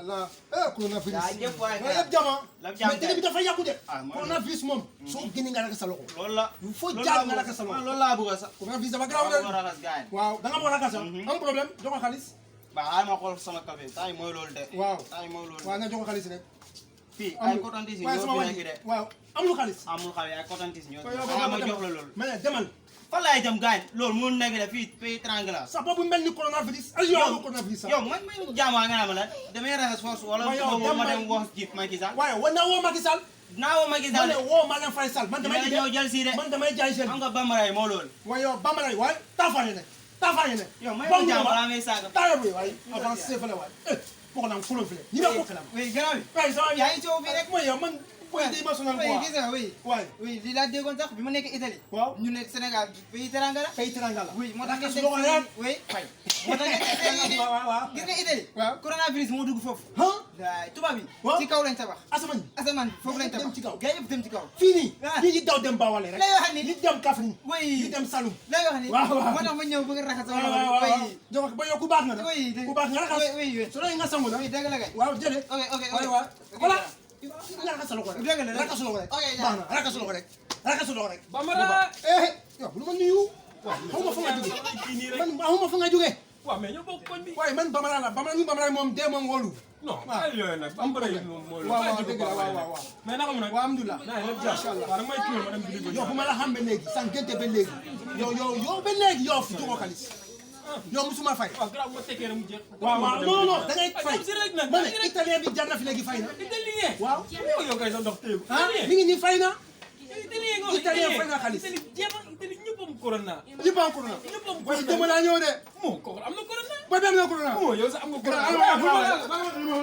allah coronavirus jaajëf waay loolu yëpp jama la jàmm mais dëgg bi dafa yàqu de ah mooy coronavirus moom soo génnee nga rek sa loxo loolu la foo jaar nga rek sa loxo loolu laa bëgg sax coronavirus dafa garaaw waaw de raxas gaay waaw da nga bëgg a rakas am problème jox ko xaalis ba xaar ma xool sama café tay mooy loolu de waaw tay mooy loolu waaw nga jox ko xaalis rek fii ay cotontis waaye ñoo sama fi wàññi nekk de waaw amul xaalis amul xale ay cotontis ñoo yow xanaa ma jox la loolu ma ne demal fan laay dem gaay loolu mu nekk de fii pays triangle sa bopp mel ni coronavirus ay yow coronavirus sax yow man jaamaa nga ma la damay raxas force wala ma dem wax jiit Macky Sall waaye war naa woo Macky Sall dinaa woo Macky ma Sall ne woo Marième Faye Sall man damay ñëw jël si de man damay jaay seen xam nga bambara yi moo loolu waaye yow bambara yi waaye taafaane ne taafaane ne yow may ma jaam balaa may saaga tayo bi waaye avancé fële waaye ko naan fulo fële ni ba ko xelam oui grand bi waaye sama yaa ngi coow fii rek mooy yow man boy di ma sonal quoi gis nga oui waaye oui lii laa déggoon sax bi ma nekk Italie waaw ñu ne Sénégal pays teranga la kay teranga la oui moo tax nga su loxo rek oui fay moo tax nga waaw gis nga Italie waaw coronavirus moo dugg foofu ha waay tubaab yi waaw ci kaw lañ tabax asamaan asamaan bi foofu lañ tabax dem ci kaw gars yëpp dem ci kaw fii nii ah. ñi daw dem Bawale rek lay wax ni ñi dem Kaffrine oui ñi dem Saloum lay wax ni waaw waaw moo tax ma ñëw bëgg a raxas sama waaw loxo waaw oui jox ba yow ku baax nga nag oui ku baax nga raxas oui oui su nga sangu na oui dëgg la kay waaw jëlee ok ok waaye waaw voilà nga raxas sa loxo rek dëgg la raxas sa loxo rek ok baax na raxas sa loxo rek raxas sa loxo rek Bambara. yow bu ma nuyu xaw ma fa nga jógee man xaw ma fa nga jógee waaw mais ñoo bokk koñ bi. waaye man Bambara la Bambara ñu Bambara moom dee moom wóolu non ay yooyu nag Bambara yi moom mooy loolu. waaw waaw dëgg la waaw waaw mais naka mu nag. waaw alhamdulilah naa lépp jàpp macha allah waaw damay tuur ma dem bi di yow bu ma la xam ba léegi san gente ba léegi yow ba léegi yow fi joxoo xaalis yow musuma fay waaw grave ma tekkee rek mu jeex. waaw waaw non non da ngay fay si rek nag ma ne italien bi jar na fi léegi fay na italien. waaw yow kay sa ndox téye ko. ah mi ngi nii fay na italien nga wax italien fay na xaalis italien jeex na italien ñëpp am corona. ñëpp am corona ñëpp am booy corona. dama laa ñëw de moo kooku am na corona. booy bi am na corona moo yow sax am nga corona. waaw waaw waaw